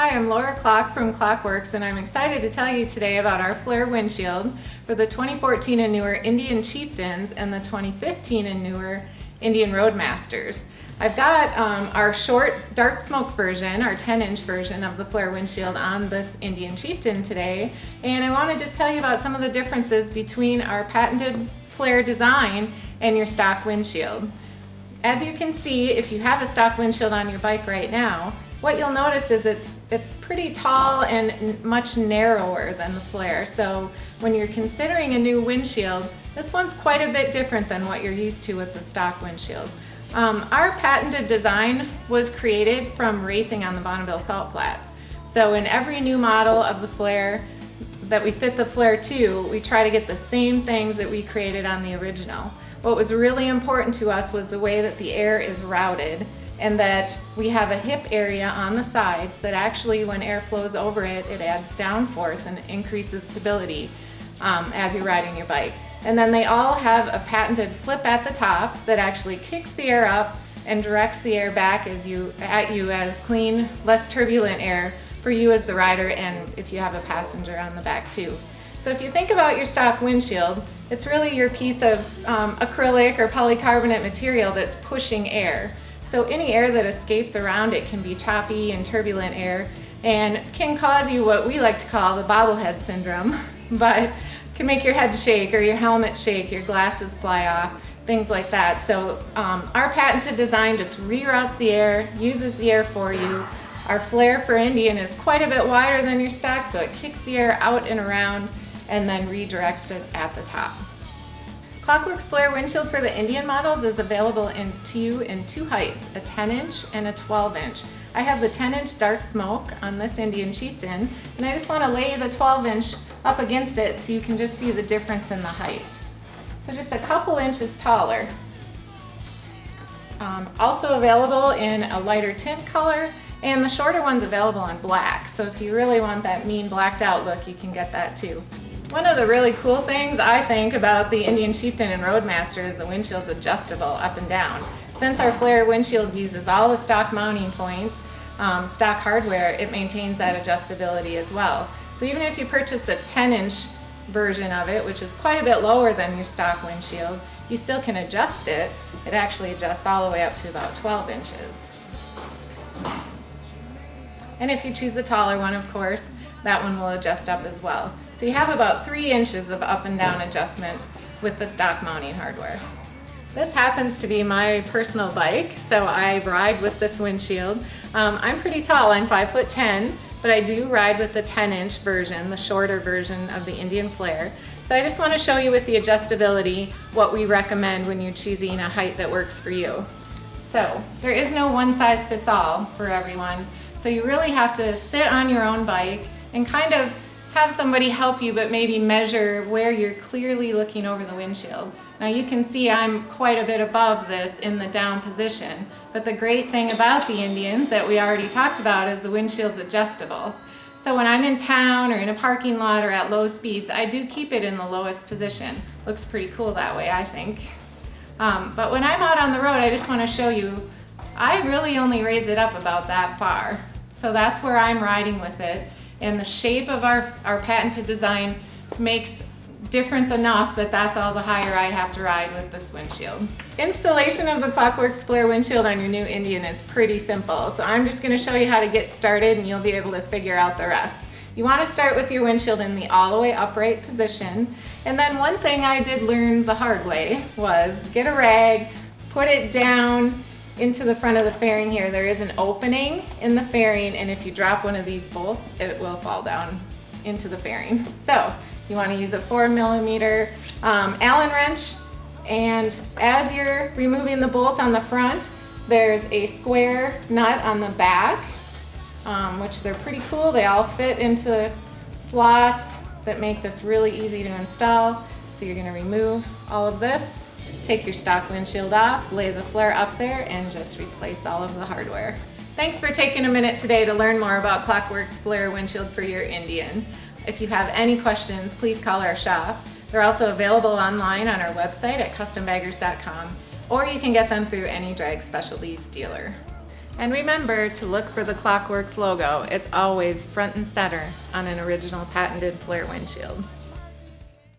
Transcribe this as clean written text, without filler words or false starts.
Hi, I'm Laura Klock from Klock Werks, and I'm excited to tell you today about our Flare Windshield for the 2014 and newer Indian Chieftains and the 2015 and newer Indian Roadmasters. I've got our short dark smoke version, our 10-inch version of the Flare Windshield on this Indian Chieftain today, and I want to just tell you about some of the differences between our patented flare design and your stock windshield. As you can see, if you have a stock windshield on your bike right now, what you'll notice is it's pretty tall and much narrower than the flare. So when you're considering a new windshield, this one's quite a bit different than what you're used to with the stock windshield. Our patented design was created from racing on the Bonneville Salt Flats. So in every new model of the flare that we fit the flare to, we try to get the same things that we created on the original. What was really important to us was the way that the air is routed, and that we have a hip area on the sides that actually, when air flows over it, it adds downforce and increases stability as you're riding your bike. And then they all have a patented flip at the top that actually kicks the air up and directs the air back at you as clean, less turbulent air for you as the rider, and if you have a passenger on the back too. So if you think about your stock windshield, it's really your piece of acrylic or polycarbonate material that's pushing air. So any air that escapes around it can be choppy and turbulent air and can cause you what we like to call the bobblehead syndrome, but can make your head shake or your helmet shake, your glasses fly off, things like that. So our patented design just reroutes the air, uses the air for you. Our flare for Indian is quite a bit wider than your stock, so it kicks the air out and around and then redirects it at the top. Klock Werks Flare Windshield for the Indian models is available in two heights, a 10-inch and a 12-inch. I have the 10-inch dark smoke on this Indian Chieftain, and I just want to lay the 12-inch up against it so you can just see the difference in the height. So just a couple inches taller. Also available in a lighter tint color, and the shorter one's available in black. So if you really want that mean blacked out look, you can get that too. One of the really cool things I think about the Indian Chieftain and Roadmaster is the windshield's adjustable up and down. Since our Flare windshield uses all the stock mounting points, stock hardware, it maintains that adjustability as well. So even if you purchase a 10-inch version of it, which is quite a bit lower than your stock windshield, you still can adjust it. It actually adjusts all the way up to about 12 inches. And if you choose the taller one, of course, that one will adjust up as well. So you have about 3 inches of up and down adjustment with the stock mounting hardware. This happens to be my personal bike, so I ride with this windshield. I'm pretty tall, I'm 5'10", but I do ride with the 10-inch version, the shorter version of the Indian Flare. So I just want to show you with the adjustability what we recommend when you're choosing a height that works for you. So there is no one size fits all for everyone. So you really have to sit on your own bike and kind of have somebody help you, but maybe measure where you're clearly looking over the windshield. Now you can see I'm quite a bit above this in the down position, but the great thing about the Indians that we already talked about is the windshield's adjustable. So when I'm in town or in a parking lot or at low speeds, I do keep it in the lowest position. Looks pretty cool that way, I think. But when I'm out on the road, I just want to show you, I really only raise it up about that far. So that's where I'm riding with it. And the shape of our patented design makes difference enough that that's all the higher I have to ride with this windshield. Installation of the Klock Werks Flare windshield on your new Indian is pretty simple. So I'm just going to show you how to get started and you'll be able to figure out the rest. You want to start with your windshield in the all the way upright position. And then one thing I did learn the hard way was get a rag, put it down into the front of the fairing here. There is an opening in the fairing, and if you drop one of these bolts, it will fall down into the fairing. So you want to use a 4mm Allen wrench, and as you're removing the bolt on the front, there's a square nut on the back, which they're pretty cool. They all fit into slots that make this really easy to install. So you're going to remove all of this, take your stock windshield off, lay the flare up there, and just replace all of the hardware. Thanks for taking a minute today to learn more about Klock Werks Flare Windshield for your Indian. If you have any questions, please call our shop. They're also available online on our website at custombaggers.com, or you can get them through any drag specialties dealer. And remember to look for the Klock Werks logo. It's always front and center on an original patented Flare windshield.